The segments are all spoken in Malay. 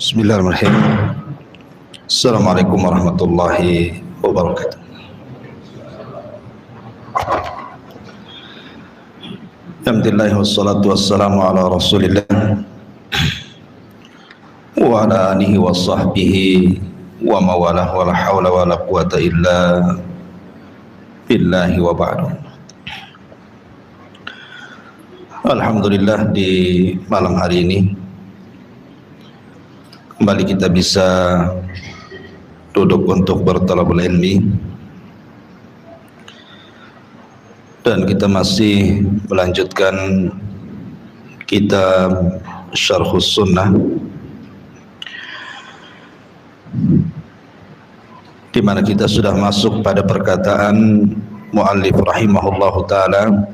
Bismillahirrahmanirrahim. Assalamualaikum warahmatullahi wabarakatuh. Alhamdulillah wassalatu wassalamu ala rasulillah wa ala alihi wa sahbihi wa mawalah wa la hawla wa la quwata illa billahi wa ba'du. Alhamdulillah, di malam hari ini kembali kita bisa duduk untuk bertalabul ilmi, dan kita masih melanjutkan kitab Syarhus Sunnah, di mana kita sudah masuk pada perkataan muallif rahimahullahu taala,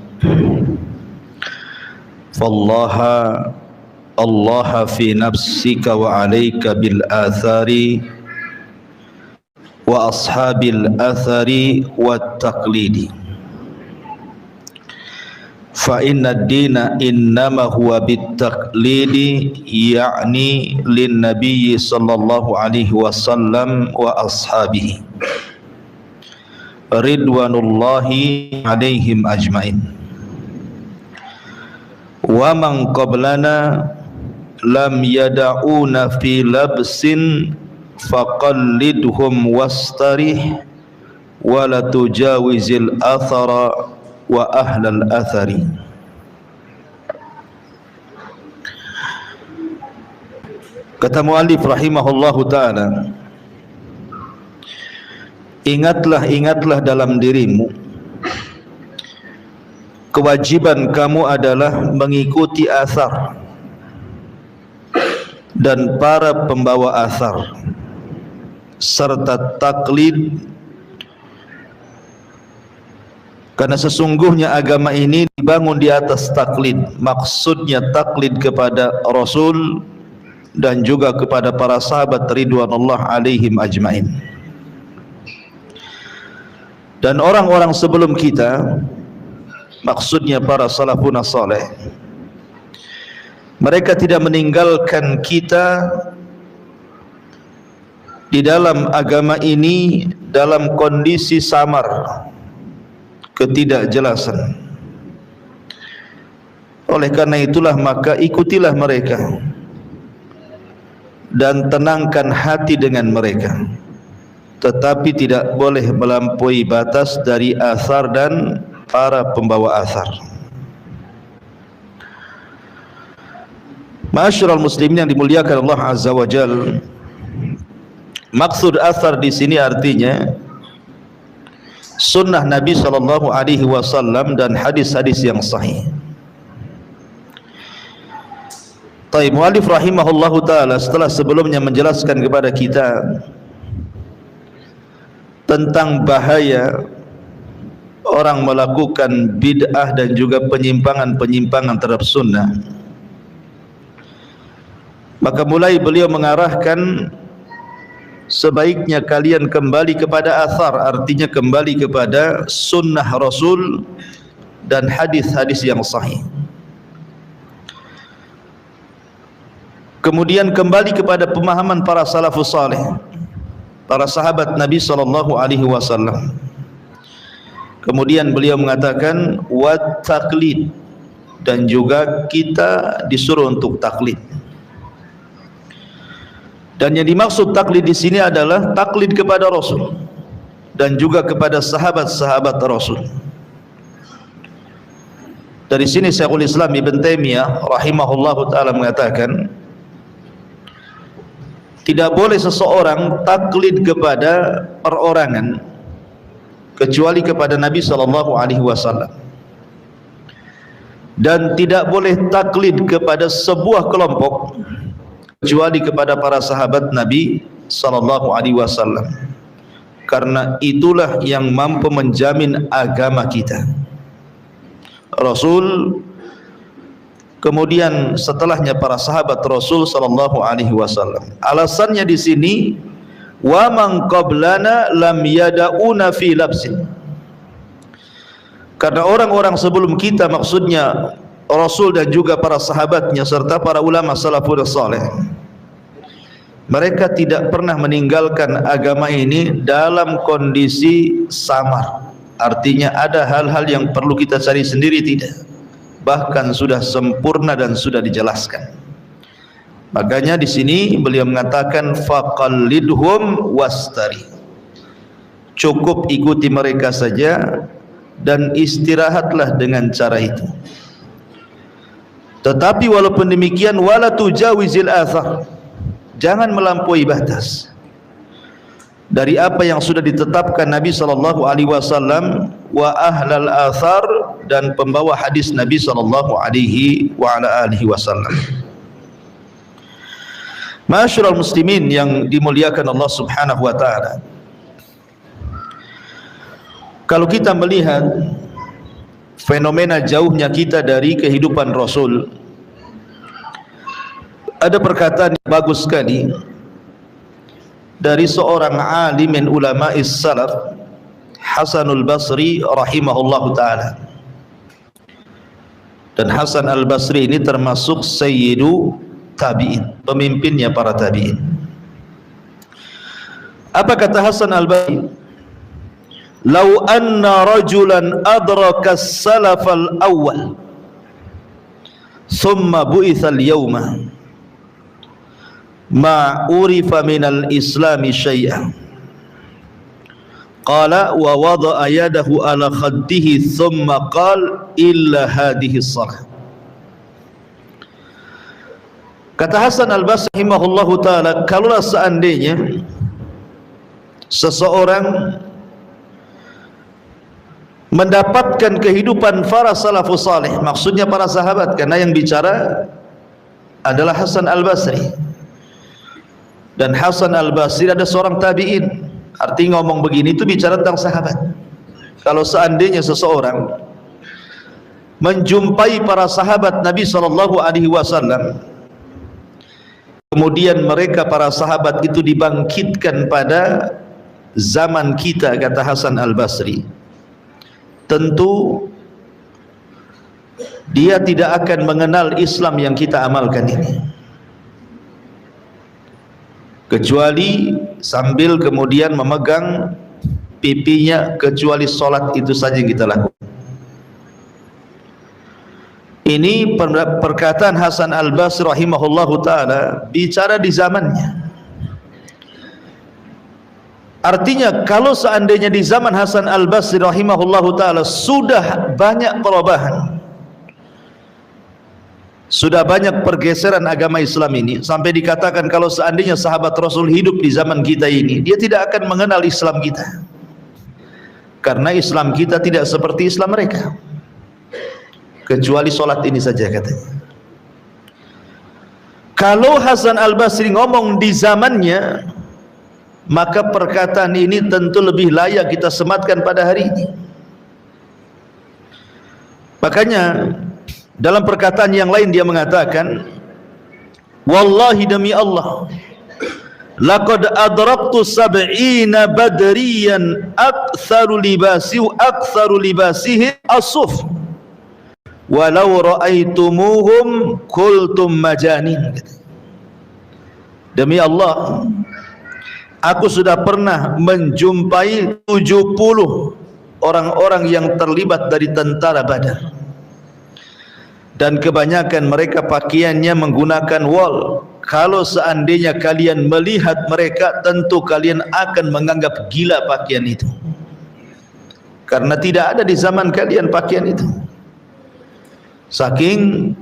fallaha Allah fi nafsika wa alayka bil athari wa ashabil athari wat taqlidi fa inna ad-dina innama huwa bit taqlidi ya'ni lin nabiy sallallahu alaihi wasallam wa ashabihi ridwanullahi alaihim ajmain wa man qablana lam yada'una fi labsin faqallidhum wastarih wa la tujawizil athara wa ahlal athari. Kata muallif rahimahullahu ta'ala, ingatlah dalam dirimu, kewajiban kamu adalah mengikuti athar dan para pembawa athar serta taklid, karena sesungguhnya agama ini dibangun di atas taklid. Maksudnya taklid kepada Rasul dan juga kepada para sahabat ridwanullah alaihim ajmain, dan orang-orang sebelum kita, maksudnya para salafun saleh. Mereka tidak meninggalkan kita di dalam agama ini dalam kondisi samar, ketidakjelasan. Oleh karena itulah maka ikutilah mereka dan tenangkan hati dengan mereka, tetapi tidak boleh melampaui batas dari athar dan para pembawa athar. Ma'asyiral muslimin yang dimuliakan Allah Azza wa Jalla, maksud athar di sini artinya sunnah Nabi sallallahu alaihi wasallam dan hadis-hadis yang sahih. Taib, muallif rahimahullahu taala setelah sebelumnya menjelaskan kepada kita tentang bahaya orang melakukan bid'ah dan juga penyimpangan-penyimpangan terhadap sunnah, maka mulai beliau mengarahkan sebaiknya kalian kembali kepada athar, artinya kembali kepada sunnah Rasul dan hadis-hadis yang sahih. Kemudian kembali kepada pemahaman para salafus saleh, para sahabat Nabi sallallahu alaihi wasallam. Kemudian beliau mengatakan wat taklid, dan juga kita disuruh untuk taklid. Dan yang dimaksud taklid di sini adalah taklid kepada Rasul dan juga kepada sahabat-sahabat Rasul. Dari sini Syekhul Islam Ibn Taimiyah rahimahullahu taala mengatakan, tidak boleh seseorang taklid kepada perorangan kecuali kepada Nabi sallallahu alaihi wasallam, dan tidak boleh taklid kepada sebuah kelompok kecuali kepada para sahabat Nabi sallallahu alaihi wasallam, karena itulah yang mampu menjamin agama kita. Rasul, kemudian setelahnya para sahabat Rasul sallallahu alaihi wasallam. Alasannya di sini wa man qablana lam yada'una fi labsin, karena orang-orang sebelum kita, maksudnya Rasul dan juga para sahabatnya serta para ulama salafus saleh, Mereka tidak pernah meninggalkan agama ini dalam kondisi samar. Artinya ada hal-hal yang perlu kita cari sendiri, tidak. Bahkan sudah sempurna dan sudah dijelaskan. Makanya di sini beliau mengatakan faqallidhum wastari. Cukup ikuti mereka saja dan istirahatlah dengan cara itu. Tetapi walaupun demikian, wala tujawizil athar, jangan melampaui batas dari apa yang sudah ditetapkan Nabi sallallahu alaihi wasallam wa ahlal athar, dan pembawa hadis Nabi sallallahu alaihi wa ala alihi wasallam. Ma'asyiral muslimin yang dimuliakan Allah Subhanahu wa taala, kalau kita melihat fenomena jauhnya kita dari kehidupan Rasul, ada perkataan yang bagus sekali dari seorang alim min ulama'is salaf, Hasanul Basri rahimahullahu taala. Dan Hasan al-Basri ini termasuk sayyidu tabi'in, pemimpinnya para tabi'in. Apa kata Hasan al-Basri? Lau anna rajulan adraka as-salaf al-awwal thumma bu'itha al-yawma ma urifa min al-islami syai'an, qala wa wada'a yadahu ala khaddihi thumma qala illa hadhihi as-salah. Kata Hasan al-Basri rahimahullahu ta'ala, kalaulah seandainya seseorang mendapatkan kehidupan para salafus salih, maksudnya para sahabat, karena yang bicara adalah Hasan al-Basri, dan Hasan al-Basri ada seorang tabi'in. Artinya ngomong begini itu bicara tentang sahabat. Kalau seandainya seseorang menjumpai para sahabat Nabi sallallahu alaihi wasallam, kemudian mereka para sahabat itu dibangkitkan pada zaman kita, kata Hasan al-Basri, tentu dia tidak akan mengenal Islam yang kita amalkan ini, kecuali sambil kemudian memegang pipinya, kecuali solat itu saja yang kita lakukan. Ini perkataan Hasan al-Basri rahimahullahu ta'ala bicara di zamannya. Artinya kalau seandainya di zaman Hasan al-Basri rahimahullahu ta'ala sudah banyak perubahan, sudah banyak pergeseran agama Islam ini, sampai dikatakan kalau seandainya sahabat Rasul hidup di zaman kita ini, dia tidak akan mengenal Islam kita, karena Islam kita tidak seperti Islam mereka, kecuali solat ini saja katanya. Kalau Hasan al-Basri ngomong di zamannya, maka perkataan ini tentu lebih layak kita sematkan pada hari ini. Makanya dalam perkataan yang lain dia mengatakan, wallahi demi Allah, laqad adraktu sab'ina badriyan aktsaru libasihi as-suf walau ra'aitumuhum qultum majanin. Demi Allah, aku sudah pernah menjumpai 70 orang-orang yang terlibat dari tentara Badar, dan kebanyakan mereka pakaiannya menggunakan wol. Kalau seandainya kalian melihat mereka, tentu kalian akan menganggap gila pakaian itu, karena tidak ada di zaman kalian pakaian itu. Saking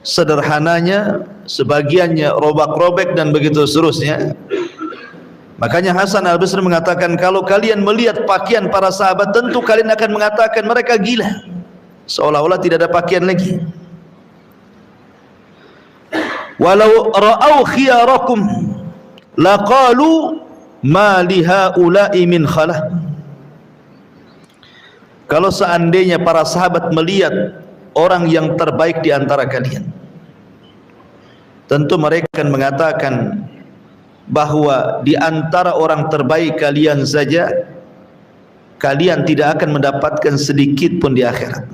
sederhananya, sebagiannya robek-robek dan begitu seterusnya. Makanya Hasan al-Basri mengatakan, kalau kalian melihat pakaian para sahabat, tentu kalian akan mengatakan mereka gila, seolah-olah tidak ada pakaian lagi. Walau ra'au khiyarakum laqalu ma li haula'i min khalah. Kalau seandainya para sahabat melihat orang yang terbaik di antara kalian, tentu mereka akan mengatakan bahwa di antara orang terbaik kalian saja, kalian tidak akan mendapatkan sedikit pun di akhirat.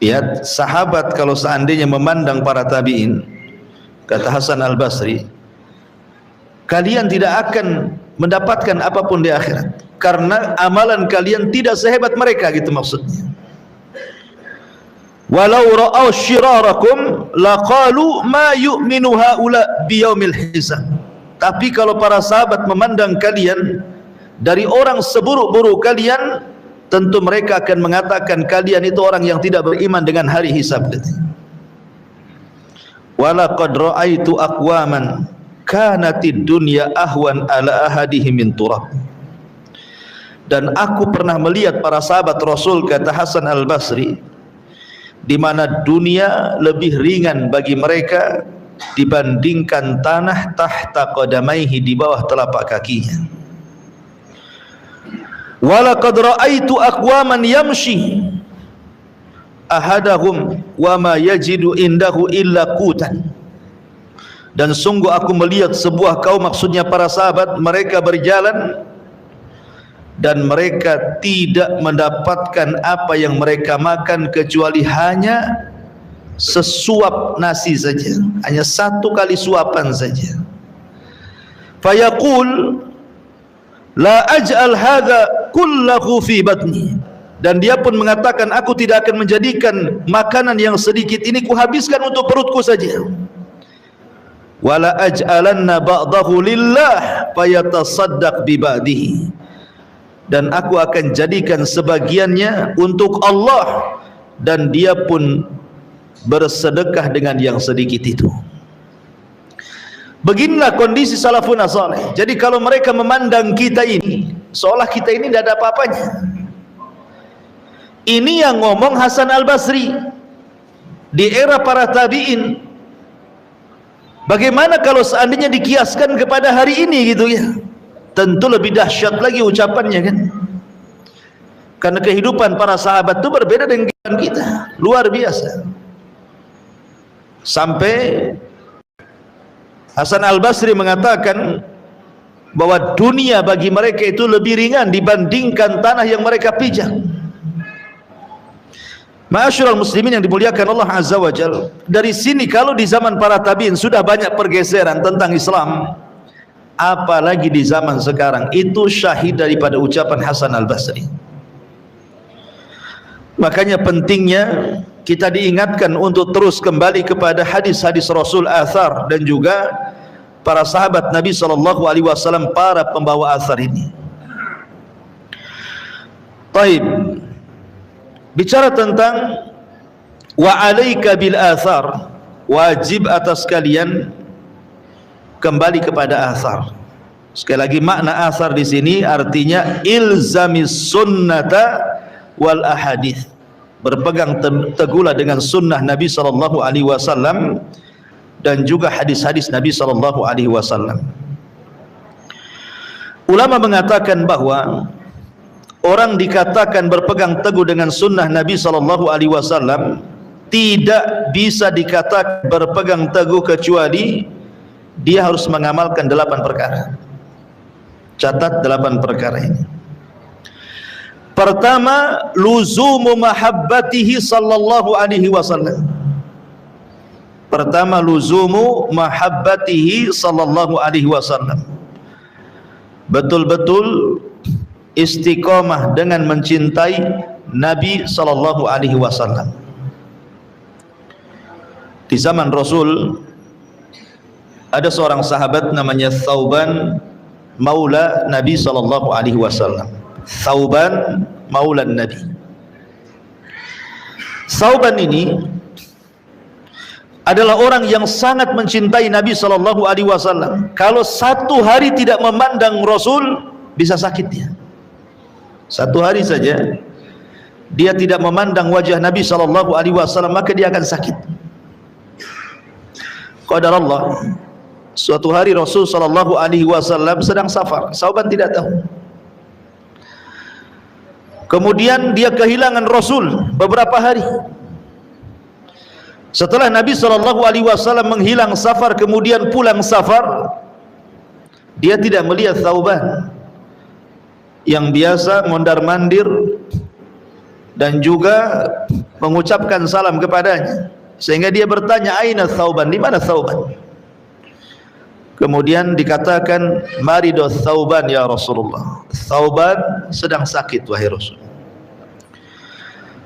Lihat sahabat kalau seandainya memandang para tabi'in, kata Hasan al-Basri, kalian tidak akan mendapatkan apapun di akhirat, karena amalan kalian tidak sehebat mereka, gitu maksudnya. Walau ra'au syirarakum laqalu ma yu'minu haula biyaumil hisab. Tapi kalau para sahabat memandang kalian dari orang seburuk-buruk kalian, tentu mereka akan mengatakan kalian itu orang yang tidak beriman dengan hari hisab. Walaqad ra'aitu aqwaman kanatid dunya ahwan ala ahadihim min turab. Dan aku pernah melihat para sahabat Rasul, kata Hasan Al-Basri, di mana dunia lebih ringan bagi mereka dibandingkan tanah tahta qadamaihi, di bawah telapak kakinya. Walaqad ra'aitu aqwaman yamshi ahadahum wa ma yajidu indahu illa qutan. Dan sungguh aku melihat sebuah kaum, maksudnya para sahabat, mereka berjalan dan mereka tidak mendapatkan apa yang mereka makan kecuali hanya sesuap nasi saja, hanya satu kali suapan saja. Fayaqul la aj'al hadha kullahu fi batni. Dan dia pun mengatakan, aku tidak akan menjadikan makanan yang sedikit ini kuhabiskan untuk perutku saja. Wala aj'alanna ba'dahu lillah fayatasaddaq bi ba'dihi. Dan aku akan jadikan sebagiannya untuk Allah, dan dia pun bersedekah dengan yang sedikit itu. Beginilah kondisi salafun saleh. Jadi kalau mereka memandang kita ini seolah kita ini tidak ada apa-apanya. Ini yang ngomong Hasan Al-Basri di era para tabi'in. Bagaimana kalau seandainya dikiaskan kepada hari ini, gitu ya? Tentu lebih dahsyat lagi ucapannya, kan? Karena kehidupan para sahabat itu berbeda dengan kehidupan kita, luar biasa. Sampai Hasan Al-Basri mengatakan bahwa dunia bagi mereka itu lebih ringan dibandingkan tanah yang mereka pijak. Ma'asyiral muslimin yang dimuliakan Allah Azza wa Jalla, dari sini kalau di zaman para tabi'in sudah banyak pergeseran tentang Islam, apalagi di zaman sekarang, itu syahid daripada ucapan Hasan Al-Basri. Makanya pentingnya kita diingatkan untuk terus kembali kepada hadis-hadis Rasul, athar, dan juga para sahabat Nabi SAW, para pembawa athar ini. Taib, bicara tentang wa alaika bil athar, wajib atas kalian kembali kepada athar. Sekali lagi, makna athar di sini artinya ilzamis sunnata wal ahadith, berpegang teguhlah dengan sunnah Nabi SAW dan juga hadis-hadis Nabi SAW. Ulama mengatakan bahwa orang dikatakan berpegang teguh dengan sunnah Nabi SAW tidak bisa dikatakan berpegang teguh kecuali dia harus mengamalkan 8 perkara. Catat 8 perkara ini. Pertama, luzumu mahabbatihi sallallahu alaihi wasallam. Pertama, luzumu mahabbatihi sallallahu alaihi wasallam. Betul-betul istiqomah dengan mencintai Nabi sallallahu alaihi wasallam. Di zaman Rasul ada seorang sahabat namanya Thauban maula Nabi sallallahu alaihi wasallam. Thauban maula Nabi. Thauban ini adalah orang yang sangat mencintai Nabi sallallahu alaihi wasallam. Kalau satu hari tidak memandang Rasul, bisa sakit dia. Satu hari saja dia tidak memandang wajah Nabi sallallahu alaihi wasallam, maka dia akan sakit. Qadarullah, suatu hari Rasul sallallahu alaihi wasallam sedang safar, Thauban tidak tahu. Kemudian dia kehilangan Rasul beberapa hari. Setelah Nabi SAW menghilang safar, kemudian pulang safar, dia tidak melihat Thauban yang biasa mondar-mandir dan juga mengucapkan salam kepadanya, sehingga dia bertanya, aina Thauban, di mana Thauban? Kemudian dikatakan, maridu Thauban ya Rasulullah, Thauban sedang sakit wahai Rasul.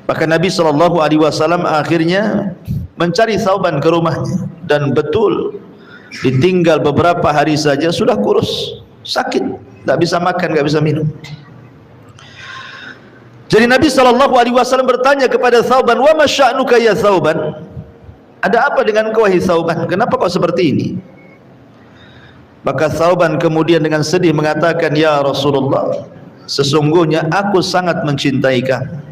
Maka Nabi SAW akhirnya mencari Thauban ke rumahnya, dan betul ditinggal beberapa hari saja sudah kurus, sakit, tak bisa makan, tak bisa minum. Jadi Nabi SAW bertanya kepada Thauban, wa ma sya'nuka ya Thauban, ada apa dengan kau wahai Thauban, kenapa kau seperti ini? Maka Thauban kemudian dengan sedih mengatakan, ya Rasulullah, sesungguhnya aku sangat mencintai kamu,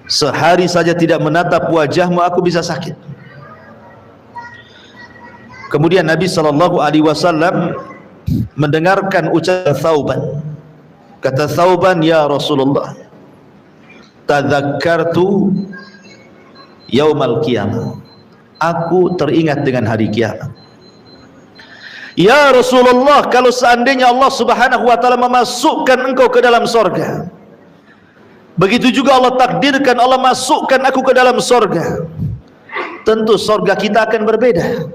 sehari saja tidak menatap wajahmu aku bisa sakit. Kemudian Nabi SAW mendengarkan ucapan Thauban. Kata Thauban, ya Rasulullah, tadzakkartu yaumal qiyamah, aku teringat dengan hari kiamat. Ya Rasulullah, kalau seandainya Allah Subhanahu wa taala memasukkan engkau ke dalam sorga, begitu juga Allah takdirkan Allah masukkan aku ke dalam sorga, tentu sorga kita akan berbeda.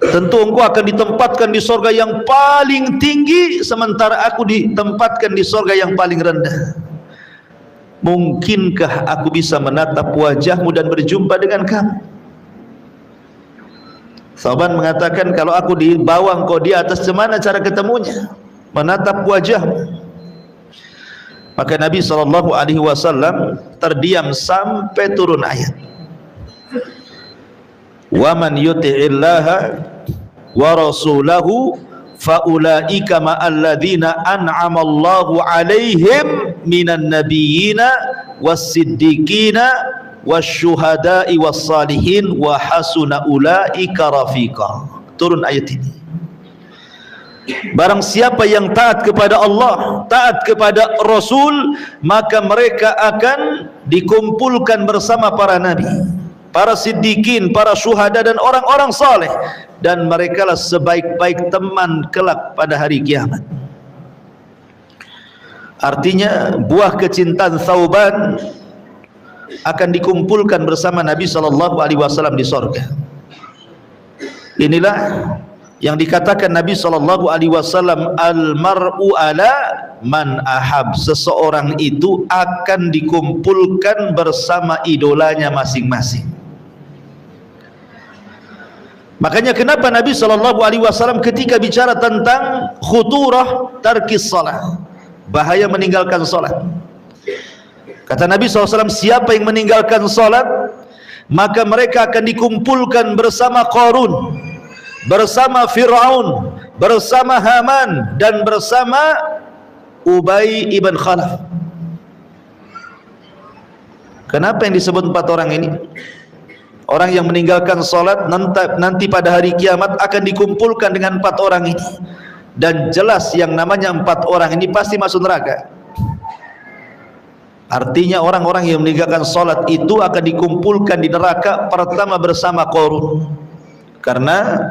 Tentu engkau akan ditempatkan di sorga yang paling tinggi, sementara aku ditempatkan di sorga yang paling rendah. Mungkinkah aku bisa menatap wajahmu dan berjumpa dengan kamu? Thauban mengatakan, kalau aku di bawah engkau di atas, bagaimana cara ketemunya? Menatap wajahmu. Maka Nabi SAW terdiam sampai turun ayat, wa man yuti'illaha wa rasulahu faulaika ma'alladzina an'amallahu alaihim minan nabiyyina was-siddiqina wasyuhada'i wassalihin wa hasuna ulaika rafiqa. Turun ayat ini. Barang siapa yang taat kepada Allah, taat kepada Rasul, maka mereka akan dikumpulkan bersama para nabi, para siddiqin, para syuhada, dan orang-orang saleh, dan merekalah sebaik-baik teman kelak pada hari kiamat. Artinya buah kecintaan Thauban akan dikumpulkan bersama Nabi SAW di sorga. Inilah yang dikatakan Nabi SAW, al-mar'u ala man ahab, seseorang itu akan dikumpulkan bersama idolanya masing-masing. Makanya kenapa Nabi SAW ketika bicara tentang khuturah tarkis salat, bahaya meninggalkan salat, kata Nabi SAW, siapa yang meninggalkan salat, maka mereka akan dikumpulkan bersama Qarun, bersama Fir'aun, bersama Haman, dan bersama Ubay ibn Khalaf. Kenapa yang disebut 4 orang ini? Orang yang meninggalkan salat nanti pada hari kiamat akan dikumpulkan dengan 4 orang ini, dan jelas yang namanya 4 orang ini pasti masuk neraka. Artinya orang-orang yang meninggalkan salat itu akan dikumpulkan di neraka pertama bersama Qarun, karena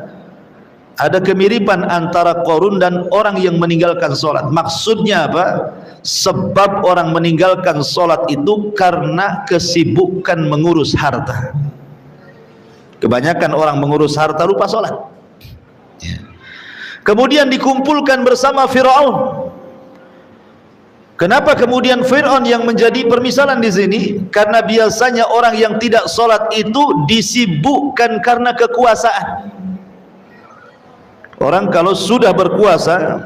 ada kemiripan antara Qarun dan orang yang meninggalkan salat. Maksudnya apa? Sebab orang meninggalkan salat itu karena kesibukan mengurus harta. Kebanyakan orang mengurus harta lupa salat. Kemudian dikumpulkan bersama Fir'aun. Kenapa kemudian Fir'aun yang menjadi permisalan di sini? Karena biasanya orang yang tidak salat itu disibukkan karena kekuasaan. Orang kalau sudah berkuasa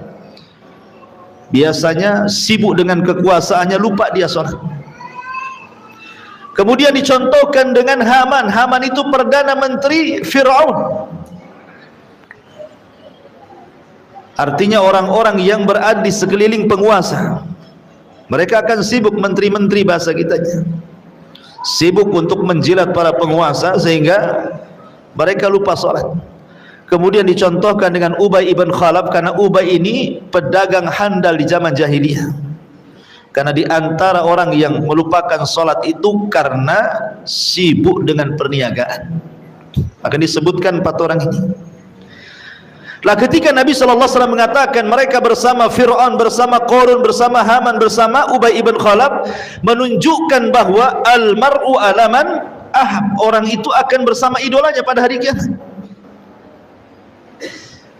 biasanya sibuk dengan kekuasaannya, lupa dia salat. Kemudian dicontohkan dengan Haman. Haman itu perdana menteri Fir'aun. Artinya orang-orang yang berada di sekeliling penguasa, mereka akan sibuk, menteri-menteri bahasa kitanya, sibuk untuk menjilat para penguasa sehingga mereka lupa salat. Kemudian dicontohkan dengan Ubay ibn Khalaf, karena Ubay ini pedagang handal di zaman jahiliyah. Karena di antara orang yang melupakan salat itu karena sibuk dengan perniagaan. Akan disebutkan 4 orang ini. Lah ketika Nabi SAW mengatakan mereka bersama Fir'aun, bersama Qarun, bersama Haman, bersama Ubay ibn Khalaf, menunjukkan bahwa al-mar'u alaman ahab, orang itu akan bersama idolanya pada hari kiamat.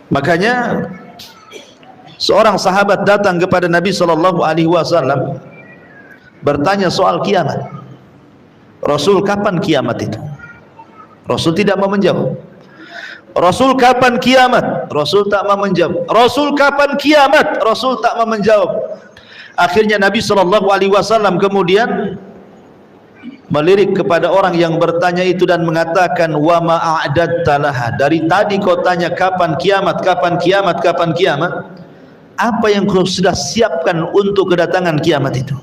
Makanya seorang sahabat datang kepada Nabi sallallahu alaihi wasallam bertanya soal kiamat. Rasul, kapan kiamat itu? Rasul tidak mau menjawab. Rasul, kapan kiamat? Rasul tak mau menjawab. Rasul, kapan kiamat? Rasul tak mau menjawab. Akhirnya Nabi sallallahu alaihi wasallam kemudian melirik kepada orang yang bertanya itu dan mengatakan, wa ma a'dadta laha, dari tadi kau tanya kapan kiamat, kapan kiamat, kapan kiamat, apa yang kau sudah siapkan untuk kedatangan kiamat itu?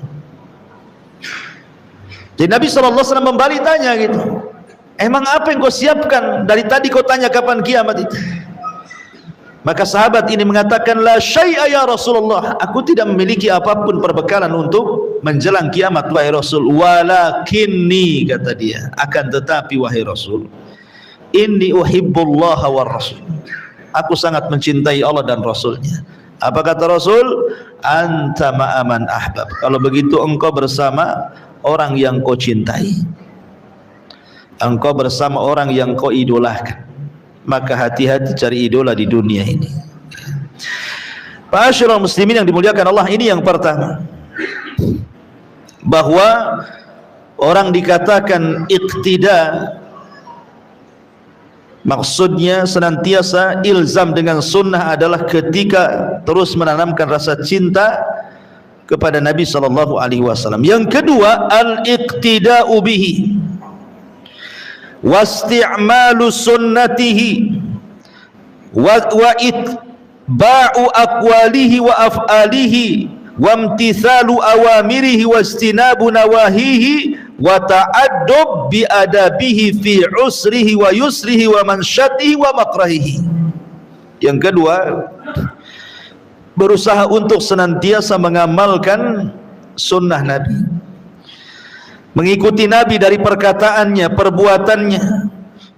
Jadi Nabi sallallahu alaihi wasallam kembali tanya gitu, emang apa yang kau siapkan dari tadi kau tanya kapan kiamat itu? Maka sahabat ini mengatakan, la syai'a ya Rasulullah, aku tidak memiliki apapun perbekalan untuk menjelang kiamat wahai Rasul. Walakinni, kata dia, akan tetapi wahai Rasul, inni uhibbullaha war Rasul, aku sangat mencintai Allah dan Rasulnya. Apa kata Rasul? Anta ma'aman ahbab, kalau begitu engkau bersama orang yang kau cintai, engkau bersama orang yang kau idolakan. Maka hati-hati cari idola di dunia ini. Ma'asyiral muslimin yang dimuliakan Allah, ini yang pertama, bahwa orang dikatakan iqtida, maksudnya senantiasa ilzam dengan sunnah adalah ketika terus menanamkan rasa cinta kepada Nabi sallallahu alaihi wasallam. Yang kedua, al-iqtida'u bihi wasti'malu sunnatihi wa itba'u aqwalihi wa af'alihi wa imtithalu awamirihi wa istinabu nawahihi wa ta'addub bi adabihi fi usrihi wa yusrihi wa mansyatihi wa makrahihi. Yang kedua, berusaha untuk senantiasa mengamalkan sunnah Nabi, mengikuti Nabi dari perkataannya, perbuatannya,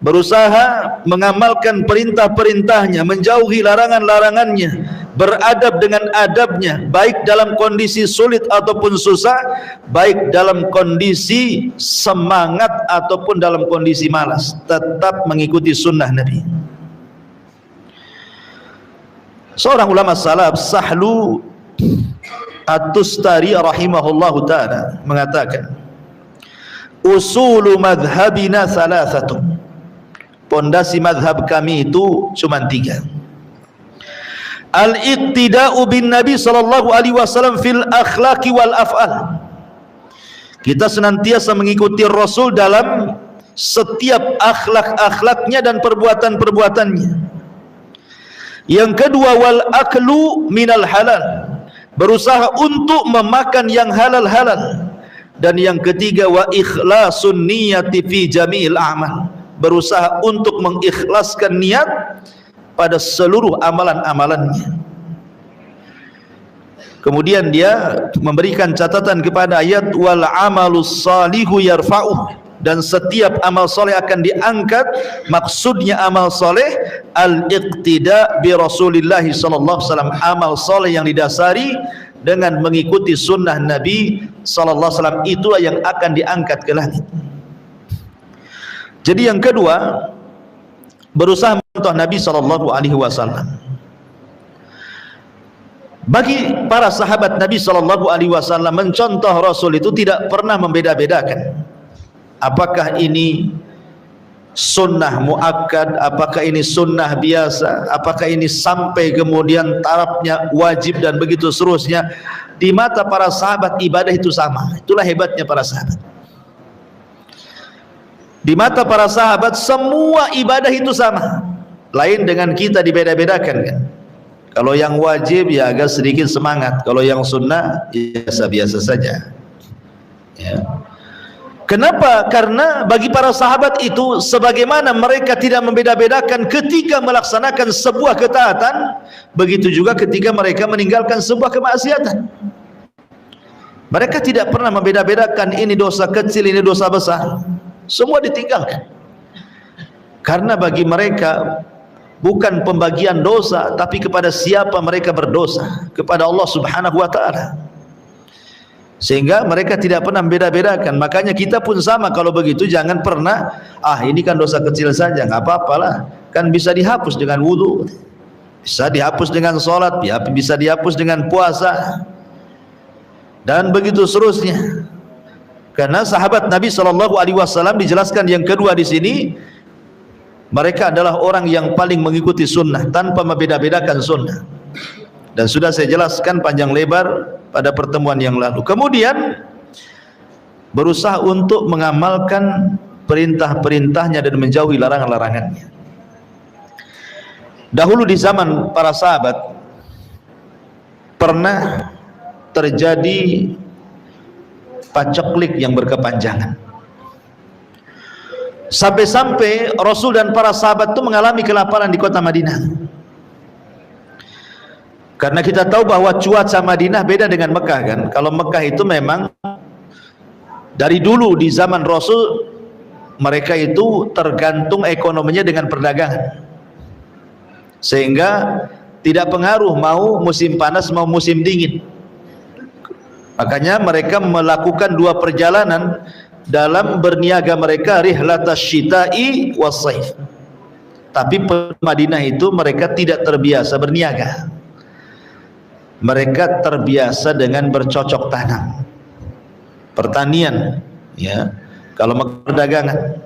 berusaha mengamalkan perintah-perintahnya, menjauhi larangan-larangannya, beradab dengan adabnya, baik dalam kondisi sulit ataupun susah, baik dalam kondisi semangat ataupun dalam kondisi malas, tetap mengikuti sunnah Nabi. Seorang ulama salaf, Sahlu At-Tustari rahimahullahu ta'ala, mengatakan, usulu madhabina thalathatun, pondasi madhab kami itu cuma 3. Al-iqtida'u bin Nabi sallallahu alaihi wasallam fil akhlaqi wal af'al, kita senantiasa mengikuti Rasul dalam setiap akhlak-akhlaknya dan perbuatan-perbuatannya. Yang kedua, wal aklu minal halal, berusaha untuk memakan yang halal-halal. Dan yang ketiga, wa ikhlasun niyati fi jami'il a'mal, berusaha untuk mengikhlaskan niat pada seluruh amalan-amalannya. Kemudian dia memberikan catatan kepada ayat wal amalus salihu yarfa'uh, dan setiap amal soleh akan diangkat. Maksudnya amal soleh al-iqtida bi Rasulillah sallallahu alaihi wasallam, amal soleh yang didasari dengan mengikuti sunnah Nabi sallallahu alaihi wasallam, itulah yang akan diangkat ke langit. Jadi yang kedua, berusaha mencontoh Nabi sallallahu alaihi wasallam. Bagi para sahabat Nabi sallallahu alaihi wasallam, mencontoh Rasul itu tidak pernah membeda-bedakan apakah ini sunnah muakkad, apakah ini sunnah biasa, apakah ini sampai kemudian tarafnya wajib dan begitu seterusnya. Di mata para sahabat ibadah itu sama. Itulah hebatnya para sahabat. Di mata para sahabat semua ibadah itu sama. Lain dengan kita, dibeda-bedakan kan. Kalau yang wajib ya agak sedikit semangat, kalau yang sunnah biasa-biasa saja. Ya. Kenapa? Karena bagi para sahabat itu, sebagaimana mereka tidak membeda-bedakan ketika melaksanakan sebuah ketaatan, begitu juga ketika mereka meninggalkan sebuah kemaksiatan. Mereka tidak pernah membeda-bedakan ini dosa kecil, ini dosa besar. Semua ditinggalkan. Karena bagi mereka bukan pembagian dosa, tapi kepada siapa mereka berdosa, kepada Allah Subhanahu wa taala. Sehingga mereka tidak pernah membeda-bedakan. Makanya kita pun sama, kalau begitu jangan pernah ini kan dosa kecil saja, nggak apa-apalah, kan bisa dihapus dengan wudu. Bisa dihapus dengan sholat, bisa dihapus dengan puasa, dan begitu seterusnya. Karena sahabat Nabi SAW dijelaskan yang kedua di sini, mereka adalah orang yang paling mengikuti sunnah tanpa membeda-bedakan sunnah. Dan sudah saya jelaskan panjang lebar pada pertemuan yang lalu. Kemudian berusaha untuk mengamalkan perintah-perintahnya dan menjauhi larangan-larangannya. Dahulu di zaman para sahabat pernah terjadi paceklik yang berkepanjangan, sampai-sampai Rasul dan para sahabat itu mengalami kelaparan di kota Madinah. Karena kita tahu bahwa cuaca Madinah beda dengan Mekah kan. Kalau Mekah itu memang dari dulu di zaman Rasul mereka itu tergantung ekonominya dengan perdagangan, sehingga tidak pengaruh mau musim panas mau musim dingin. Makanya mereka melakukan dua perjalanan dalam berniaga mereka, rihlatas syita'i was-saif. Tapi Madinah itu mereka tidak terbiasa berniaga. Mereka terbiasa dengan bercocok tanam, pertanian, ya, kalau perdagangan.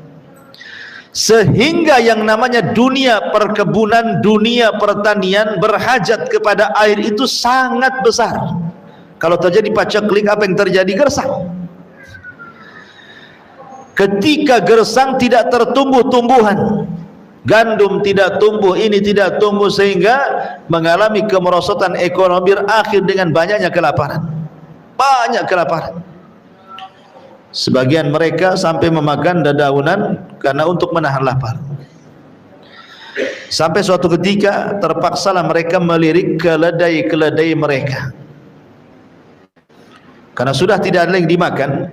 Sehingga yang namanya dunia perkebunan, dunia pertanian berhajat kepada air itu sangat besar. Kalau terjadi paceklik, apa yang terjadi? Gersang. Ketika gersang tidak tertumbuh tumbuhan, gandum tidak tumbuh, ini tidak tumbuh, sehingga mengalami kemerosotan ekonomi, berakhir dengan banyaknya kelaparan. Banyak kelaparan. Sebagian mereka sampai memakan dedaunan karena untuk menahan lapar. Sampai suatu ketika terpaksalah mereka melirik keledai-keledai mereka. Karena sudah tidak ada yang dimakan,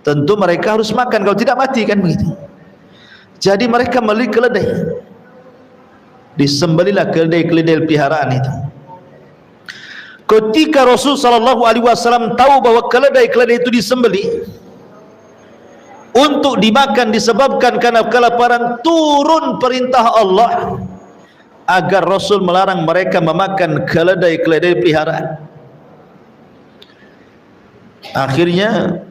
tentu mereka harus makan, kalau tidak mati kan begitu. Jadi mereka melirik keledai. Disembelilah keledai-keledai peliharaan itu. Ketika Rasul SAW tahu bahwa keledai-keledai itu disembeli untuk dimakan disebabkan karena kelaparan, turun perintah Allah agar Rasul melarang mereka memakan keledai-keledai peliharaan. Akhirnya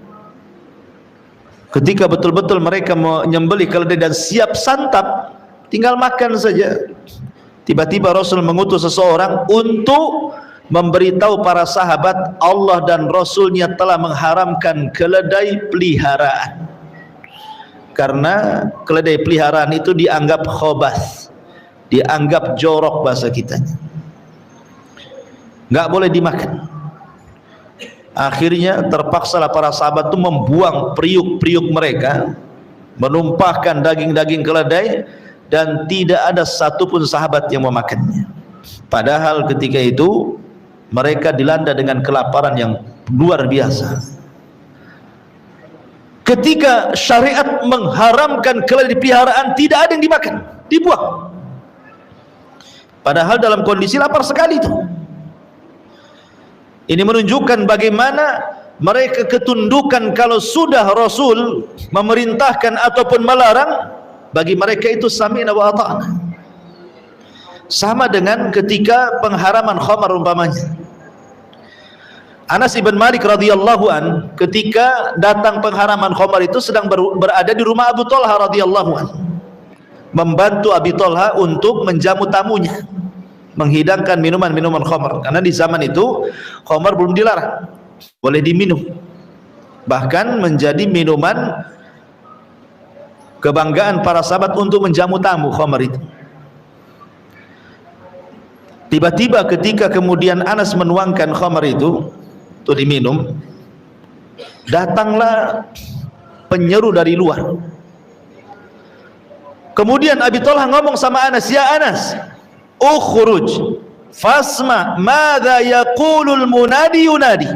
ketika betul-betul mereka menyembelih keledai dan siap santap, tinggal makan saja, tiba-tiba Rasul mengutus seseorang untuk memberitahu para sahabat Allah dan Rasulnya telah mengharamkan keledai peliharaan. Karena keledai peliharaan itu dianggap khobath, dianggap jorok bahasa kitanya, nggak boleh dimakan. Akhirnya terpaksalah para sahabat itu membuang periuk-periuk mereka, menumpahkan daging-daging keledai, dan tidak ada satupun sahabat yang memakannya. Padahal ketika itu mereka dilanda dengan kelaparan yang luar biasa. Ketika syariat mengharamkan keledai peliharaan, tidak ada yang dimakan, dibuang. Padahal dalam kondisi lapar sekali itu. Ini menunjukkan bagaimana mereka ketundukan. Kalau sudah Rasul memerintahkan ataupun melarang, bagi mereka itu sami'na wa ata'na. Sama dengan ketika pengharaman khamar umpamanya. Anas ibn Malik radhiyallahu an, ketika datang pengharaman khamar itu sedang berada di rumah Abu Talha radhiyallahu an, membantu Abi Talha untuk menjamu tamunya, menghidangkan minuman-minuman khamar. Karena di zaman itu khamar belum dilarang, boleh diminum, bahkan menjadi minuman kebanggaan para sahabat untuk menjamu tamu khamar itu. Tiba-tiba ketika kemudian Anas menuangkan khamar itu untuk diminum, datanglah penyeru dari luar. Kemudian Abi Talha ngomong sama Anas, "Ya Anas, ukhruj fasma madza yaqulul munadi yunadi."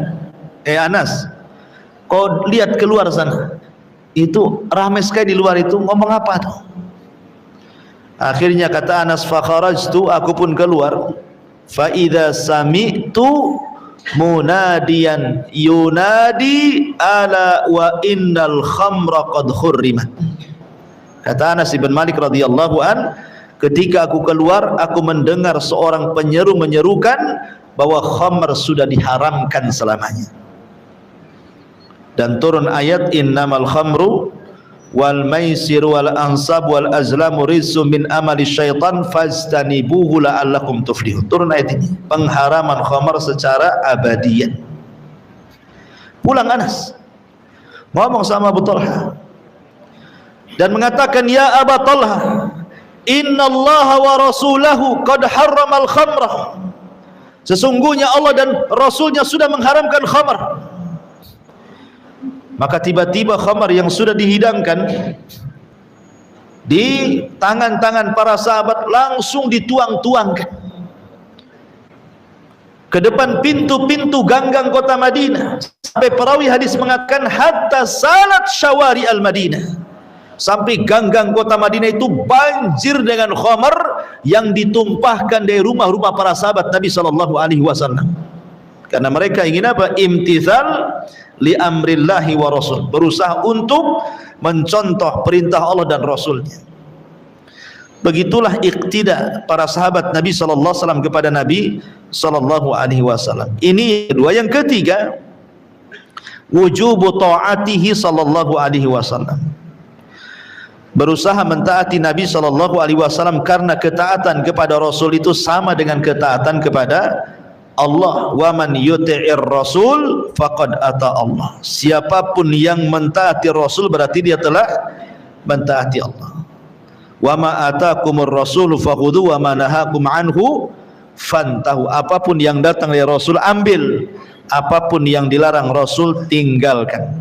Anas, kau lihat keluar sana, itu ramai sekali di luar itu, ngomong apa tuh? Akhirnya kata Anas, fa kharajtu, aku pun keluar, fa idza sami'tu munadiyan yunadi ala wa innal khamra qad khurrimat. Kata Anas bin Malik radhiyallahu an, ketika aku keluar, aku mendengar seorang penyeru menyerukan bahwa khamr sudah diharamkan selamanya. Dan turun ayat innamal khamru wal maisir wal ansab wal azlamu rizqun min amali syaitan fastanibuhu la'allakum tuflihun. Turun ayat ini, pengharaman khamar secara abadian. Pulang Anas ngomong sama Abu Talha dan mengatakan, ya Abu Talha, innallaha wa rasulahu qad harramal khamrah. Sesungguhnya Allah dan Rasulnya sudah mengharamkan khamar. Maka tiba-tiba khamar yang sudah dihidangkan di tangan-tangan para sahabat langsung dituang-tuangkan ke depan pintu-pintu ganggang kota Madinah, sampai perawi hadis mengatakan hatta salat syawari al-Madinah, sampai ganggang kota Madinah itu banjir dengan khamar yang ditumpahkan dari rumah-rumah para sahabat Nabi SAW. Karena mereka ingin apa? Imtithal li amrillahi wa rasul, berusaha untuk mencontoh perintah Allah dan Rasulnya. Begitulah iqtida para sahabat Nabi SAW kepada Nabi SAW. Ini kedua. Yang ketiga, wujubu ta'atihi SAW, berusaha mentaati Nabi SAW, karena ketaatan kepada Rasul itu sama dengan ketaatan kepada Allah. Wa man yuti'ir rasul faqad ata Allah. Siapapun yang mentaati Rasul berarti dia telah mentaati Allah. Wa ma atakumur rasulu fakhudhu wa ma nahakum anhu fantahu. Apapun yang datang dari Rasul ambil, apapun yang dilarang Rasul tinggalkan.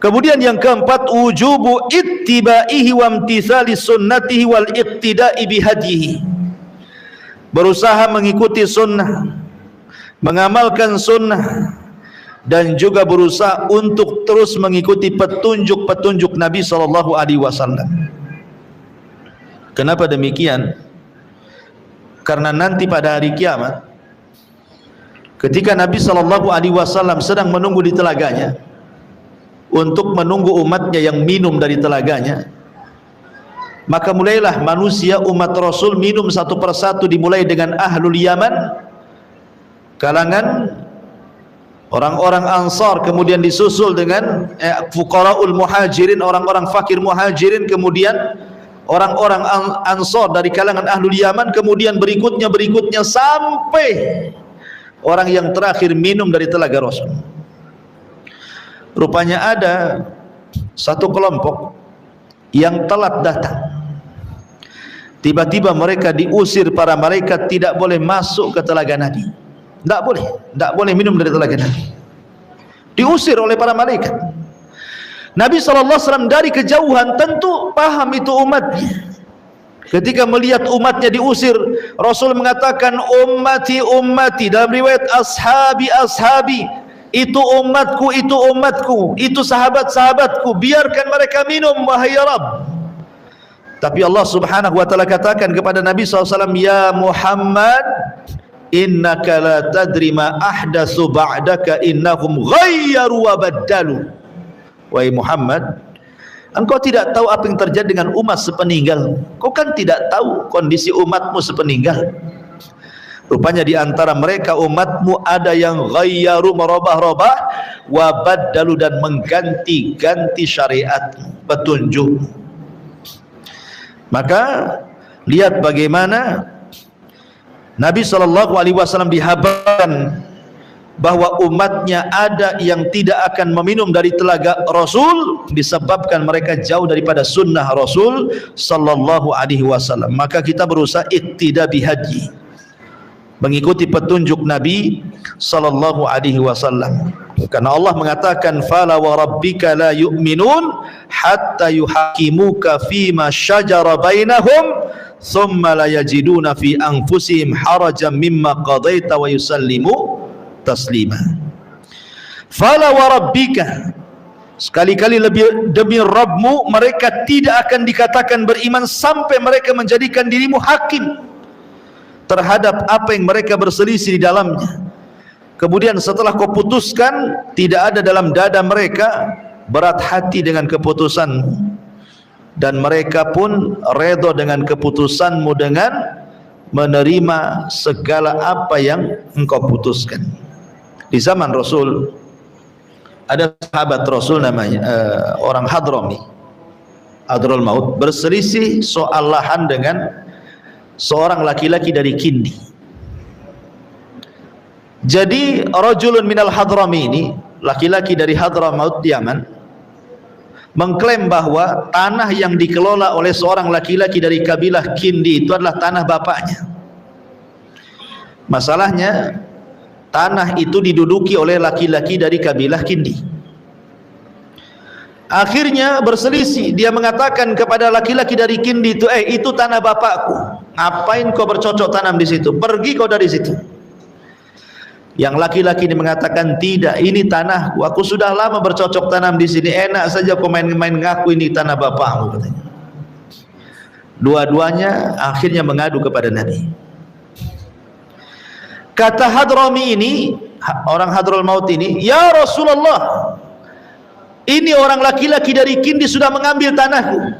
Kemudian yang keempat, wujubu ittibaihi wa imtithali sunnatihi wal iqtida'i bihadyihi, berusaha mengikuti sunnah, mengamalkan sunnah, dan juga berusaha untuk terus mengikuti petunjuk-petunjuk Nabi SAW. Kenapa demikian? Karena nanti pada hari kiamat, ketika Nabi SAW sedang menunggu di telaganya untuk menunggu umatnya yang minum dari telaganya, maka mulailah manusia umat Rasul minum satu persatu, dimulai dengan ahlul Yaman, kalangan orang-orang Ansar, kemudian disusul dengan fuqaraul muhajirin, orang-orang fakir muhajirin, kemudian orang-orang Ansar dari kalangan ahlul Yaman, kemudian berikutnya sampai orang yang terakhir minum dari telaga Rasul. Rupanya ada satu kelompok yang telat datang. Tiba-tiba mereka diusir para malaikat, tidak boleh masuk ke telaga Nabi. Tidak boleh minum dari telaga Nabi. Diusir oleh para malaikat. Nabi SAW dari kejauhan tentu paham itu umatnya. Ketika melihat umatnya diusir, Rasul mengatakan ummati ummati, dalam riwayat ashabi ashabi, itu umatku, itu sahabat-sahabatku, biarkan mereka minum wahai Rabb. Tapi Allah Subhanahu wa taala katakan kepada Nabi SAW, ya Muhammad, innaka la tadri ma ahdatsu ba'daka innahum ghayyaru wa baddalu. Wahai Muhammad, engkau tidak tahu apa yang terjadi dengan umat sepeninggal. Kau kan tidak tahu kondisi umatmu sepeninggal. Rupanya di antara mereka umatmu ada yang ghayyaru, merubah-rubah, wa baddalu, dan mengganti-ganti syariat, petunjuk. Maka lihat bagaimana Nabi SAW dihabarkan bahwa umatnya ada yang tidak akan meminum dari telaga Rasul disebabkan mereka jauh daripada sunnah Rasul SAW. Maka kita berusaha iqtida bihadyi, mengikuti petunjuk Nabi SAW. Karena Allah mengatakan fala wa rabbika la yu'minun hatta yuhakimuka fima syajara bainahum thumma la yajiduna fi anfusihim harajan mimma qadaita wa yusallimu taslima. Fala wa rabbika, sekali-kali lebih demi Rabbmu, mereka tidak akan dikatakan beriman sampai mereka menjadikan dirimu hakim terhadap apa yang mereka berselisih di dalamnya. Kemudian setelah kau putuskan, tidak ada dalam dada mereka berat hati dengan keputusanmu. dan mereka pun redha dengan keputusanmu dengan menerima segala apa yang engkau putuskan. Di zaman Rasul ada sahabat Rasul namanya orang Hadrami, Hadraul Maut, berselisih soal lahan dengan seorang laki-laki dari Kindi. Jadi rajulun minal Hadrami ini, laki-laki dari Hadramaut Yaman, mengklaim bahwa tanah yang dikelola oleh seorang laki-laki dari kabilah Kindi itu adalah tanah bapaknya. Masalahnya tanah itu diduduki oleh laki-laki dari kabilah Kindi. Akhirnya berselisih, dia mengatakan kepada laki-laki dari Kindi itu tanah bapakku, ngapain kau bercocok tanam di situ, pergi kau dari situ. Yang laki-laki ini mengatakan, tidak, ini tanahku, aku sudah lama bercocok tanam di sini, enak saja kau main-main ngaku ini tanah bapakmu, katanya. Dua-duanya akhirnya mengadu kepada Nabi. Kata Hadrami ini, orang Hadraul Maut ini, ya Rasulullah, ini orang laki-laki dari Kindi sudah mengambil tanahku,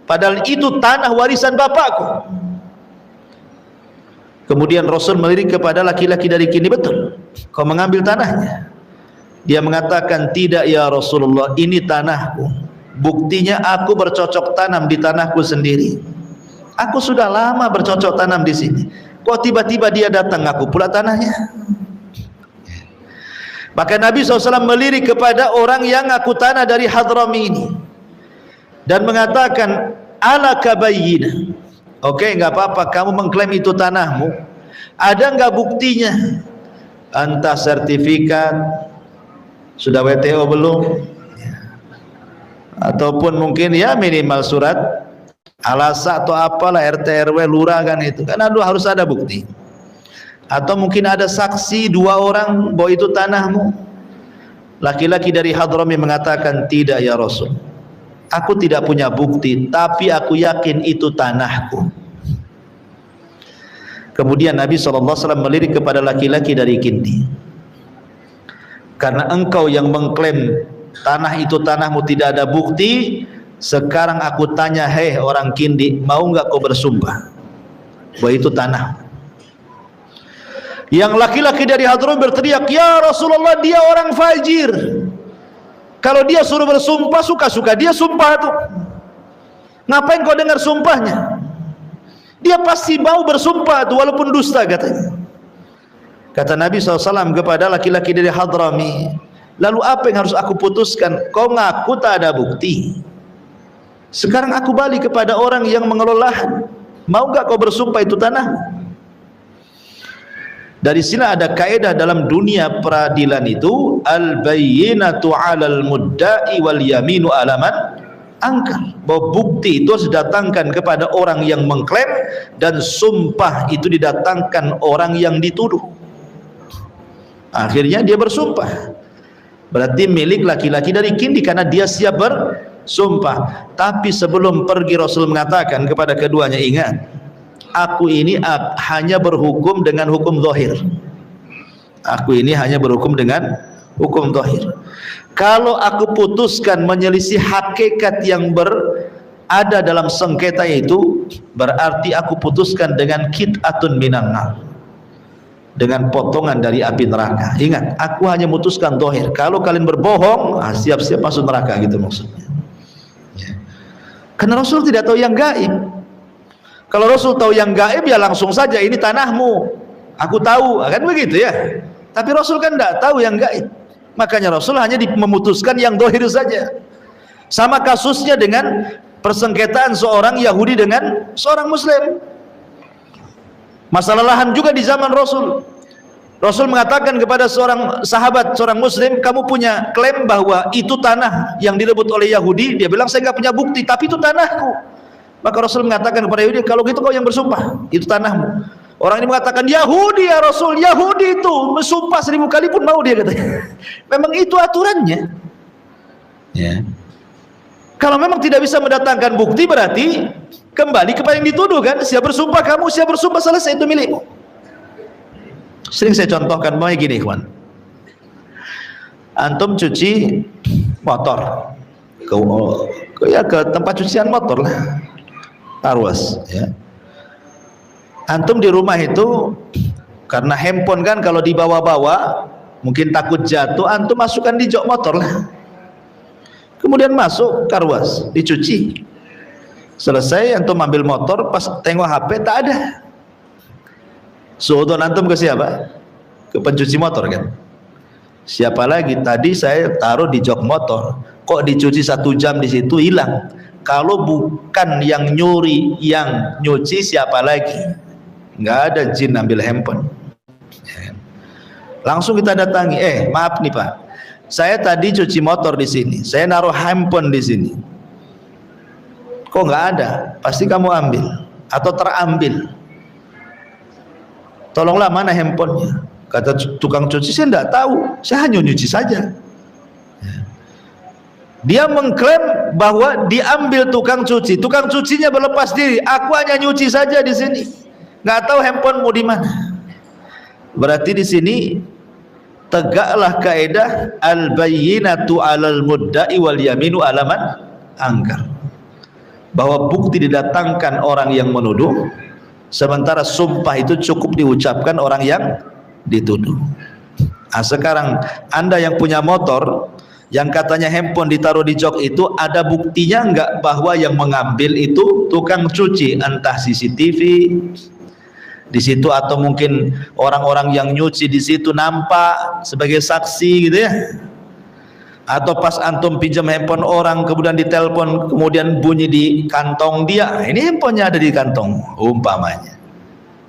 padahal itu tanah warisan bapakku. Kemudian Rasul melirik kepada laki-laki dari Kindi, betul, kau mengambil tanahnya? Dia mengatakan, tidak ya Rasulullah, ini tanahku, buktinya aku bercocok tanam di tanahku sendiri, aku sudah lama bercocok tanam di sini, kok tiba-tiba dia datang ngaku pula tanahnya? Maka Nabi SAW melirik kepada orang yang ngaku tanah dari Hadrami ini dan mengatakan, ala kabayyina, oke, nggak apa-apa, kamu mengklaim itu tanahmu, ada nggak buktinya? Entah sertifikat, sudah WTO belum, ataupun mungkin ya minimal surat alasa atau apalah, RT RW lurah kan, itu kan harus ada bukti. Atau mungkin ada saksi 2 orang bahwa itu tanahmu. Laki-laki dari Hadrami mengatakan, tidak ya Rasul, aku tidak punya bukti, tapi aku yakin itu tanahku. Kemudian Nabi SAW melirik kepada laki-laki dari Kindi, karena engkau yang mengklaim tanah itu tanahmu tidak ada bukti, sekarang aku tanya, hei orang Kindi, mau nggak kau bersumpah bahwa itu tanah? Yang laki-laki dari Hadrami berteriak, ya Rasulullah, dia orang fajir, kalau dia suruh bersumpah suka-suka dia sumpah tuh, ngapain kau dengar sumpahnya? Dia pasti mau bersumpah tuh walaupun dusta, katanya. Kata Nabi SAW kepada laki-laki dari Hadrami, lalu apa yang harus aku putuskan? Kau ngaku tak ada bukti, sekarang aku balik kepada orang yang mengelola lahan, mau gak kau bersumpah itu tanah? Dari sini ada kaidah dalam dunia peradilan itu, al-bayyinatu 'alal mudda'i wal yaminu 'ala man angkar, bahwa bukti itu harus didatangkan kepada orang yang mengklaim dan sumpah itu didatangkan orang yang dituduh. Akhirnya dia bersumpah, berarti milik laki-laki dari Kindi karena dia siap bersumpah. Tapi sebelum pergi Rasul mengatakan kepada keduanya, ingat, aku ini hanya berhukum dengan hukum zahir. Aku ini hanya berhukum dengan hukum zahir. Kalau aku putuskan menyelisih hakikat yang berada dalam sengketa itu, berarti aku putuskan dengan qit'atun minan nar, dengan potongan dari api neraka. Ingat, aku hanya memutuskan zahir. Kalau kalian berbohong, siap-siap masuk neraka, gitu maksudnya. Karena Rasul tidak tahu yang gaib. Kalau Rasul tahu yang gaib, ya langsung saja, ini tanahmu, aku tahu, kan begitu ya. Tapi Rasul kan tidak tahu yang gaib, makanya Rasul hanya memutuskan yang dohir saja. Sama kasusnya dengan persengketaan seorang Yahudi dengan seorang Muslim. Masalah lahan juga di zaman Rasul. Rasul mengatakan kepada seorang sahabat, seorang Muslim, kamu punya klaim bahwa itu tanah yang direbut oleh Yahudi. Dia bilang, saya nggak punya bukti, tapi itu tanahku. Maka Rasul mengatakan kepada Yahudi, kalau gitu kau yang bersumpah, itu tanahmu. Orang ini mengatakan, Yahudi ya Rasul, Yahudi itu bersumpah 1000 kali pun mau, dia katanya. Memang itu aturannya ya. Kalau memang tidak bisa mendatangkan bukti, berarti kembali kepada yang dituduh kan. Siap bersumpah kamu, siap bersumpah, selesai, itu milikmu. Sering saya contohkan begini, gini ikhwan, antum cuci motor, Ya ke tempat cucian motor lah, Tarwas ya. Antum di rumah itu karena handphone kan kalau dibawa-bawa mungkin takut jatuh, antum masukkan di jok motor lah, kemudian masuk Tarwas dicuci, selesai antum ambil motor, pas tengok HP tak ada, suudon antum ke siapa? Ke pencuci motor kan. Siapa lagi? Tadi saya taruh di jok motor, kok dicuci 1 jam di situ hilang. Kalau bukan yang nyuri, yang nyuci siapa lagi? Nggak ada jin ambil handphone. Langsung kita datangi, maaf nih Pak, saya tadi cuci motor di sini, saya naruh handphone di sini, kok nggak ada? Pasti kamu ambil atau terambil. Tolonglah mana handphonenya? Kata tukang cuci, saya tidak tahu, saya hanya nyuci saja. Dia mengklaim bahwa diambil tukang cuci, tukang cucinya berlepas diri, aku hanya nyuci saja di sini, nggak tahu handphone mau di mana. Berarti di sini tegaklah kaidah al-bayyinatu 'alal mudda'i wal yaminu 'ala man angkar, bahwa bukti didatangkan orang yang menuduh, sementara sumpah itu cukup diucapkan orang yang dituduh. Nah, sekarang Anda yang punya motor, yang katanya handphone ditaruh di jok itu, ada buktinya enggak bahwa yang mengambil itu tukang cuci, entah CCTV di situ atau mungkin orang-orang yang nyuci di situ nampak sebagai saksi gitu ya? Atau pas antum pinjam handphone orang kemudian ditelepon, kemudian bunyi di kantong dia, ini handphonenya ada di kantong umpamanya,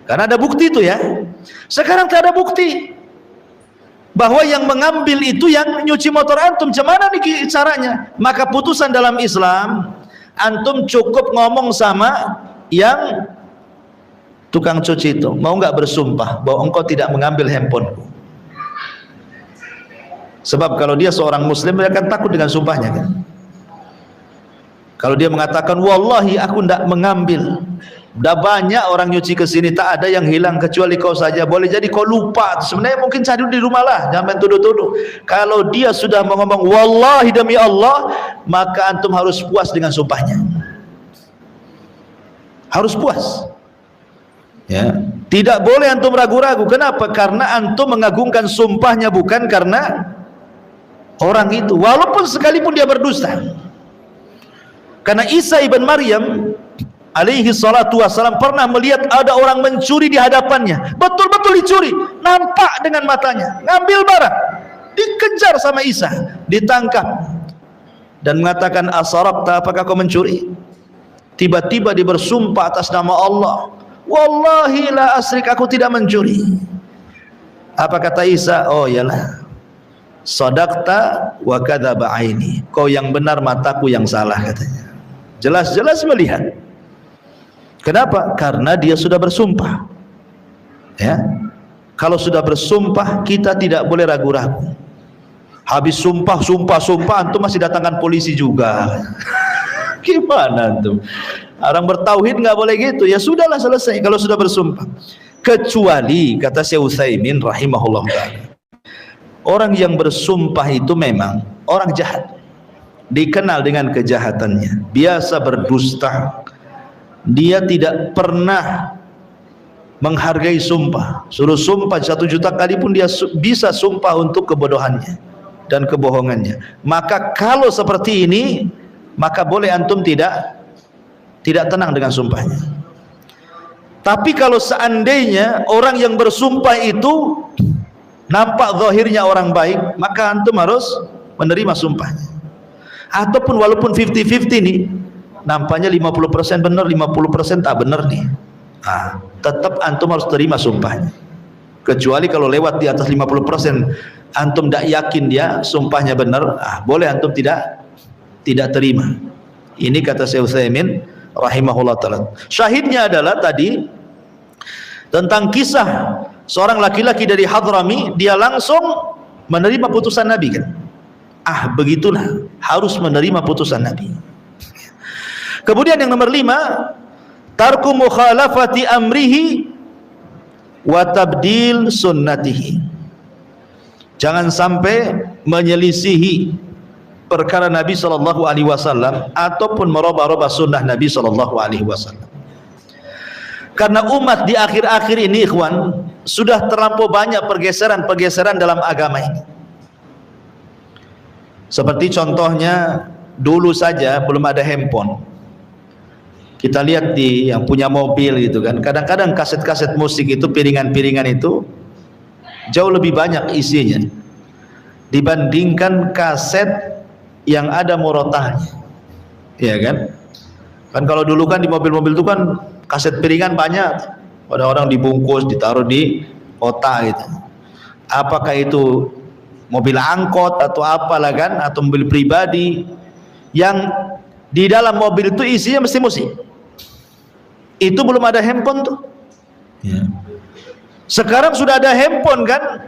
karena ada bukti itu ya. Sekarang tak ada bukti bahwa yang mengambil itu yang nyuci motor antum, gimana nih caranya? Maka putusan dalam Islam, antum cukup ngomong sama yang tukang cuci itu, mau nggak bersumpah bahwa engkau tidak mengambil handphoneku. Sebab kalau dia seorang muslim, dia akan takut dengan sumpahnya kan. Kalau dia mengatakan wallahi aku tidak mengambil, udah banyak orang nyuci ke sini, tak ada yang hilang kecuali kau saja, boleh jadi kau lupa, sebenarnya mungkin cari di rumah lah, jangan tuduh-tuduh. Kalau dia sudah ngomong wallahi demi Allah, maka antum harus puas dengan sumpahnya, harus puas ya. Tidak boleh antum ragu-ragu. Kenapa? Karena antum mengagungkan sumpahnya, bukan karena orang itu, walaupun sekalipun dia berdusta. Karena Isa ibn Maryam alaihi salatu wassalam pernah melihat ada orang mencuri di hadapannya, betul-betul dicuri, nampak dengan matanya, ngambil barang, dikejar sama Isa, ditangkap dan mengatakan asarabta, apakah kau mencuri? Tiba-tiba dia bersumpah atas nama Allah, wallahi la asrik, aku tidak mencuri. Apa kata Isa? Oh iyalah, sadaqta wa kadzaba aini, kau yang benar, mataku yang salah, katanya. Jelas-jelas melihat. Kenapa? Karena dia sudah bersumpah ya. Kalau sudah bersumpah, kita tidak boleh ragu-ragu. Habis sumpah antum masih datangkan polisi juga. Gimana antum? Orang bertauhid nggak boleh gitu. Ya sudahlah, selesai kalau sudah bersumpah. Kecuali kata Syekh Utsaimin rahimahullah ta'ala, orang yang bersumpah itu memang orang jahat, dikenal dengan kejahatannya, biasa berdusta, dia tidak pernah menghargai sumpah, suruh sumpah 1 juta kali pun dia bisa sumpah untuk kebodohannya dan kebohongannya. Maka kalau seperti ini, maka boleh antum tidak tenang dengan sumpahnya. Tapi kalau seandainya orang yang bersumpah itu nampak zahirnya orang baik, maka antum harus menerima sumpahnya. Ataupun walaupun 50-50 nih, nampaknya 50% benar, 50% tak benar nih, tetap antum harus terima sumpahnya. Kecuali kalau lewat di atas 50%, antum tidak yakin dia sumpahnya benar, boleh antum tidak terima. Ini kata Syekh Utsaimin rahimahullah ta'ala. Syahidnya adalah tadi tentang kisah seorang laki-laki dari Hadrami, dia langsung menerima putusan Nabi kan. Begitulah, harus menerima putusan Nabi. Kemudian yang nomor 5, tarku mukhalafati amrihi wa tabdil sunnatihi. Jangan sampai menyelisihi perkara Nabi sallallahu alaihi wasallam ataupun merubah-rubah sunnah Nabi sallallahu alaihi wasallam. Karena umat di akhir-akhir ini ikhwan sudah terlampau banyak pergeseran-pergeseran dalam agama ini. Seperti contohnya dulu saja belum ada handphone. Kita lihat di yang punya mobil gitu kan. Kadang-kadang kaset-kaset musik itu, piringan-piringan itu jauh lebih banyak isinya dibandingkan kaset yang ada murotahnya. Ya kan? Kan kalau dulu kan di mobil-mobil itu kan kaset piringan banyak. Orang-orang dibungkus, ditaruh di otak gitu. Apakah itu mobil angkot atau apalah kan, atau mobil pribadi yang di dalam mobil itu isinya mesti musik. Itu belum ada handphone tuh ya. Sekarang sudah ada handphone kan.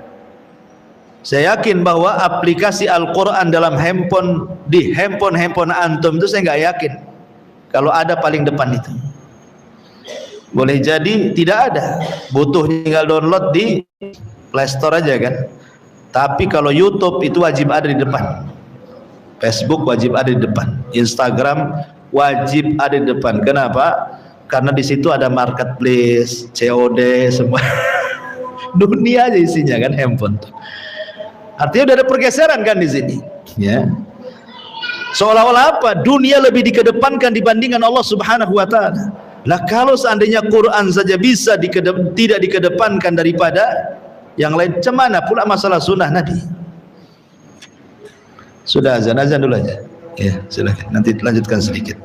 Saya yakin bahwa aplikasi Al-Quran dalam handphone, di handphone antum itu saya nggak yakin kalau ada paling depan itu. Boleh jadi tidak ada, butuh tinggal download di Play Store aja kan. Tapi kalau YouTube itu wajib ada di depan, Facebook wajib ada di depan, Instagram wajib ada di depan. Kenapa? Karena di situ ada marketplace, COD, semua dunia aja isinya kan handphone. Artinya udah ada pergeseran kan di sini, ya. Seolah-olah apa? Dunia lebih dikedepankan dibandingkan Allah Subhanahu wa taala. Lah kalau seandainya Quran saja bisa tidak dikedepankan daripada yang lain, cemana pula masalah sunnah Nabi? Sudah azan dulu aja. Ya, silakan. Nanti lanjutkan sedikit.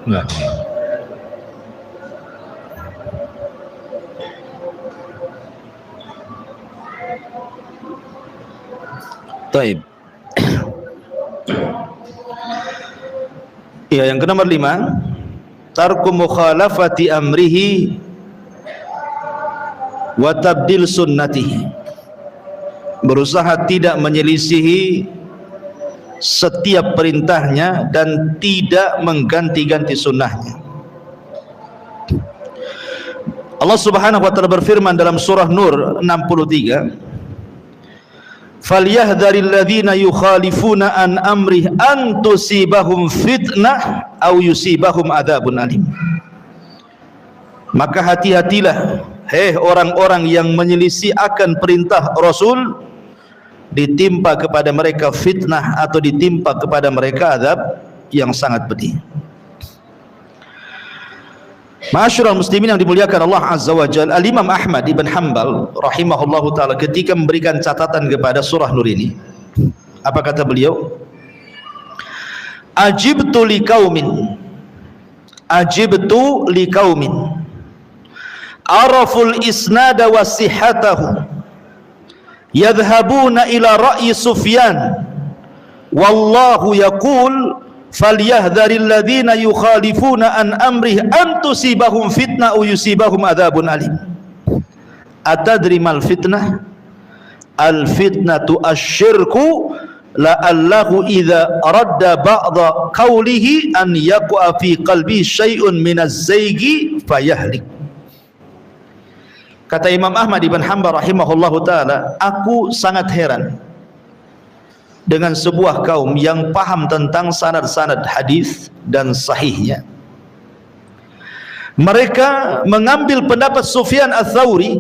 Nah. Taib. Ya, yang ke nomor 5, tarku mukhalafati amrihi wa tabdil sunnatihi. Berusaha tidak menyelisihi setiap perintahnya dan tidak mengganti-ganti sunnahnya. Allah Subhanahu wa taala berfirman dalam surah Nur 63, "Falyahdharil ladzina yukhalifuna an amrih an tusibahum fitnah aw yusibahum adzabun alim." Maka hati-hatilah, hei orang-orang yang menyelisih akan perintah Rasul, ditimpa kepada mereka fitnah atau ditimpa kepada mereka azab yang sangat pedih. Ma'asyiral muslimin yang dimuliakan Allah Azza wa Jalla, Al-Imam Ahmad ibn Hanbal rahimahullahu ta'ala ketika memberikan catatan kepada surah Nur ini, apa kata beliau? Ajibtu liqaumin araful isnada wa sihhatahu yadhhabuna ila ra'yi Sufyan wallahu yaqul falyahdharil ladzina yukhalifuna an amrih an tusibahum fitnah aw yusibahum adzabun alim. Atadri mal fitnah? Al fitnatu asyirku la'allahu idza radda ba'dha qawlihi an yaqa fi qalbi syai'un minaz zaigi fayahlik. Kata Imam Ahmad ibn Hanbal rahimahullahu ta'ala, aku sangat heran dengan sebuah kaum yang paham tentang sanad-sanad hadis dan sahihnya. Mereka mengambil pendapat Sufyan Ats-Tsauri,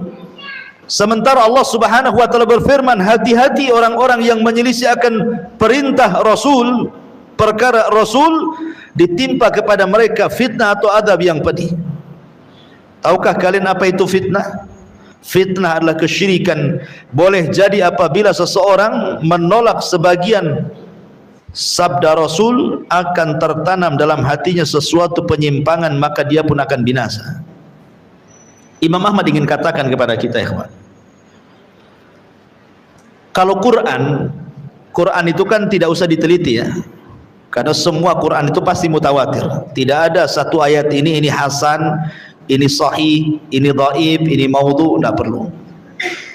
sementara Allah Subhanahu wa taala berfirman, hati-hati orang-orang yang menyelisih akan perintah Rasul, perkara Rasul ditimpa kepada mereka fitnah atau adab yang pedih. Tahukah kalian apa itu fitnah? Fitnah adalah kesyirikan. Boleh jadi apabila seseorang menolak sebagian sabda Rasul, akan tertanam dalam hatinya sesuatu penyimpangan, maka dia pun akan binasa. Imam Ahmad ingin katakan kepada kita, ikhwan, kalau Quran itu kan tidak usah diteliti ya, karena semua Quran itu pasti mutawatir. Tidak ada satu ayat ini hasan, ini sahih, ini dhaif, ini maudhu, tidak perlu.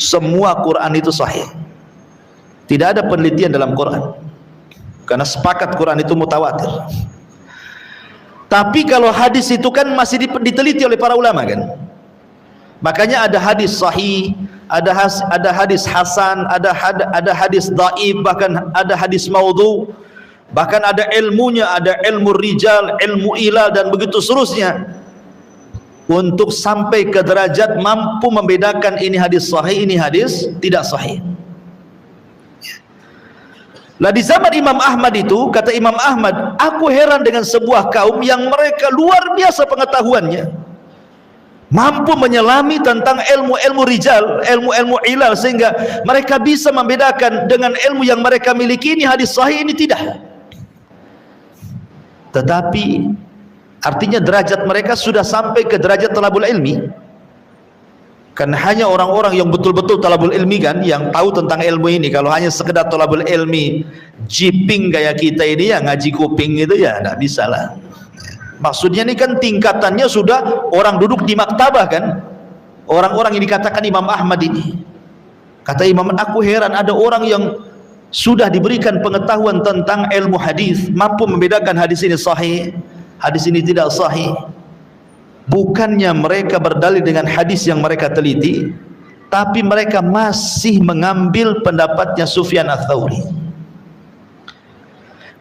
Semua Quran itu sahih. Tidak ada penelitian dalam Quran, karena sepakat Quran itu mutawatir. Tapi kalau hadis itu kan masih diteliti oleh para ulama kan. Makanya ada hadis sahih, ada hadis hasan, ada hadis dhaif, bahkan ada hadis maudhu, bahkan ada ilmunya, ada ilmu rijal, ilmu ilal, dan begitu seterusnya, untuk sampai ke derajat mampu membedakan ini hadis sahih, ini hadis tidak sahih. Lah di zaman Imam Ahmad itu, kata Imam Ahmad, aku heran dengan sebuah kaum yang mereka luar biasa pengetahuannya, mampu menyelami tentang ilmu-ilmu rijal, ilmu-ilmu ilal, sehingga mereka bisa membedakan dengan ilmu yang mereka miliki, ini hadis sahih, ini tidak. Tetapi artinya derajat mereka sudah sampai ke derajat talabul ilmi. Kan hanya orang-orang yang betul-betul talabul ilmi kan yang tahu tentang ilmu ini. Kalau hanya sekedar talabul ilmi jiping kayak kita ini, ya ngaji kuping itu, ya tidak bisa lah. Maksudnya ini kan tingkatannya sudah orang duduk di maktabah kan, orang-orang yang dikatakan Imam Ahmad ini. Kata Imam, aku heran ada orang yang sudah diberikan pengetahuan tentang ilmu hadis, mampu membedakan hadis ini sahih, hadis ini tidak sahih. Bukannya mereka berdalil dengan hadis yang mereka teliti, tapi mereka masih mengambil pendapatnya Sufyan Ats-Tsauri.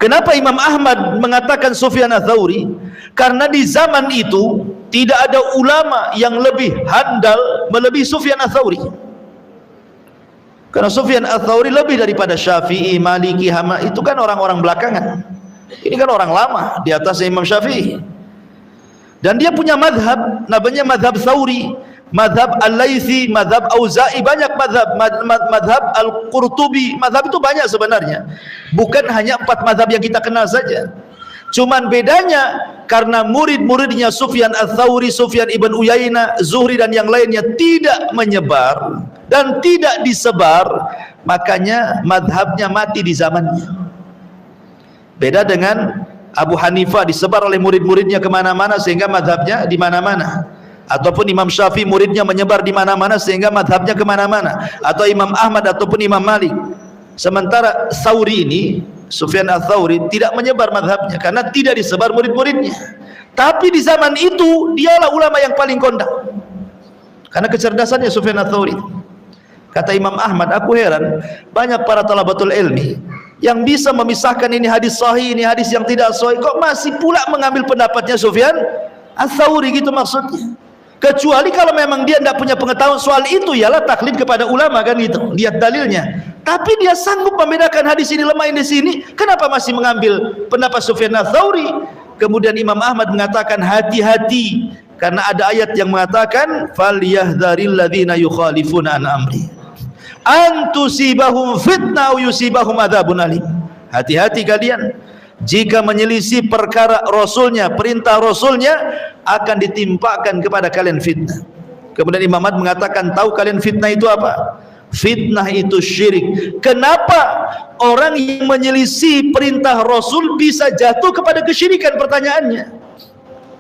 Kenapa Imam Ahmad mengatakan Sufyan Ats-Tsauri? Karena di zaman itu tidak ada ulama yang lebih handal melebihi Sufyan Ats-Tsauri. Karena Sufyan Ats-Tsauri lebih daripada Syafi'i, Maliki, Hama, itu kan orang-orang belakangan. Ini kan orang lama di atas Imam Syafi'i. Dan dia punya madhab, namanya madhab Thawri, madhab Al-Laythi, madhab Auza'i, banyak madhab, madhab Al-Qurtubi, madhab itu banyak sebenarnya. Bukan hanya 4 madhab yang kita kenal saja. Cuman bedanya karena murid-muridnya Sufyan Ats-Tsauri, Sufyan ibn Uyainah, Zuhri dan yang lainnya tidak menyebar dan tidak disebar, makanya madhabnya mati di zamannya. Beda dengan Abu Hanifah, disebar oleh murid-muridnya kemana-mana sehingga madhabnya di mana-mana. Ataupun Imam Syafi'i muridnya menyebar di mana-mana sehingga madhabnya kemana-mana. Atau Imam Ahmad ataupun Imam Malik. Sementara Tsauri ini, Sufyan Ats-Tsauri, tidak menyebar madhabnya karena tidak disebar murid-muridnya. Tapi di zaman itu dialah ulama yang paling kondang karena kecerdasannya Sufyan Ats-Tsauri. Kata Imam Ahmad, aku heran banyak para talabatul ilmi yang bisa memisahkan ini hadis sahih, ini hadis yang tidak sahih, kok masih pula mengambil pendapatnya Sufyan Ats-Tsauri, gitu maksudnya. Kecuali kalau memang dia tidak punya pengetahuan soal itu, ialah taklid kepada ulama, kan gitu, lihat dalilnya. Tapi dia sanggup membedakan hadis ini lemah ini sini, kenapa masih mengambil pendapat Sufyan Ats-Tsauri? Kemudian Imam Ahmad mengatakan hati-hati, karena ada ayat yang mengatakan falyahdharil ladzina yukhalifuna an amri an tusibahum fitnah aw yusibahum adzabun alim. Hati-hati kalian, jika menyelisih perkara Rasulnya, perintah Rasulnya, akan ditimpakan kepada kalian fitnah. Kemudian Imam Ahmad mengatakan, tahu kalian fitnah itu apa? Fitnah itu syirik. Kenapa orang yang menyelisih perintah Rasul bisa jatuh kepada kesyirikan? Pertanyaannya,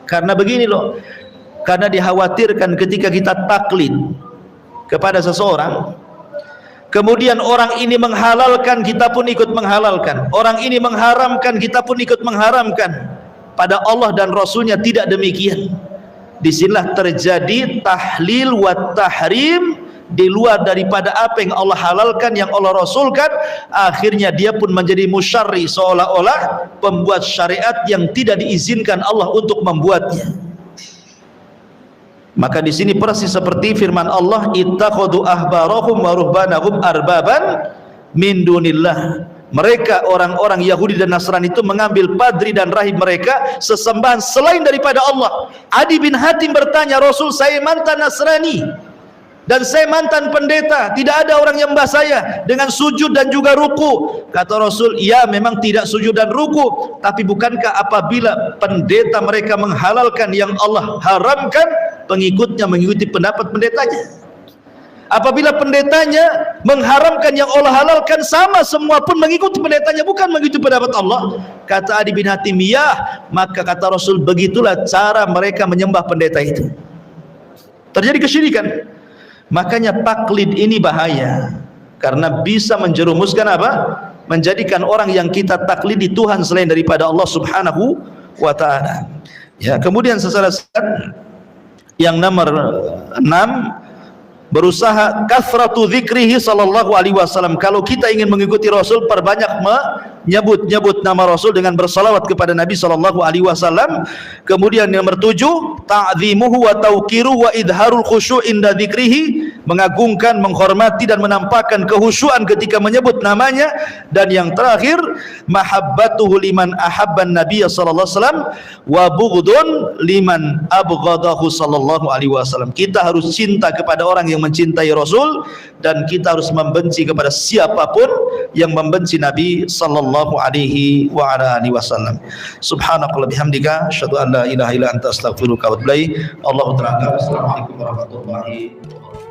karena begini loh, karena dikhawatirkan ketika kita taklid kepada seseorang, kemudian orang ini menghalalkan, kita pun ikut menghalalkan. Orang ini mengharamkan, kita pun ikut mengharamkan. Pada Allah dan Rasulnya tidak demikian. Disinilah terjadi tahlil wa tahrim di luar daripada apa yang Allah halalkan, yang Allah rasulkan. Akhirnya dia pun menjadi musyarri, seolah-olah pembuat syariat yang tidak diizinkan Allah untuk membuatnya. Maka di sini persis seperti firman Allah, ittakhadhu ahbarahum wa ruhbanahum arbaban min dunillah. Mereka orang-orang Yahudi dan Nasrani itu mengambil padri dan rahib mereka sesembahan selain daripada Allah. Adi bin Hatim bertanya, Rasul, saya mantan Nasrani dan saya mantan pendeta, tidak ada orang yang mbah saya dengan sujud dan juga ruku. Kata Rasul, ya memang tidak sujud dan ruku, tapi bukankah apabila pendeta mereka menghalalkan yang Allah haramkan, pengikutnya mengikuti pendapat pendetanya? Apabila pendetanya mengharamkan yang Allah halalkan, sama semua pun mengikuti pendetanya, bukan mengikuti pendapat Allah. Kata Adi bin Hatim, ya, maka kata Rasul, begitulah cara mereka menyembah pendeta itu. Terjadi kesyirikan. Makanya taklid ini bahaya, karena bisa menjerumuskan apa? Menjadikan orang yang kita taklidi Tuhan selain daripada Allah Subhanahu wa ta'ala. Ya, kemudian sesaat yang nomor 6, berusaha kathratu dzikrihi sallallahu alaihi wasallam. Kalau kita ingin mengikuti Rasul, perbanyak menyebut nama Rasul dengan bersalawat kepada Nabi sallallahu alaihi wasallam. Kemudian yang nomor 7, ta'zimuhu wa tauqiru wa idharul khusyu' inda dzikrihi, mengagungkan, menghormati dan menampakkan kehusyuan ketika menyebut namanya. Dan yang terakhir, mahabbatuhu liman ahabban nabiyya sallallahu alaihi wasallam wa bughdun liman abghadahu sallallahu alaihi wasallam. Kita harus cinta kepada orang yang mencintai Rasul, dan kita harus membenci kepada siapapun yang membenci Nabi sallallahu alaihi wa ala alihi wasallam. Subhanakallah bihamdika asyhadu an la ilaha illa anta astaghfiruka wa atubu ilaik. Allahu ta'ala. Assalamualaikum warahmatullahi wabarakatuh.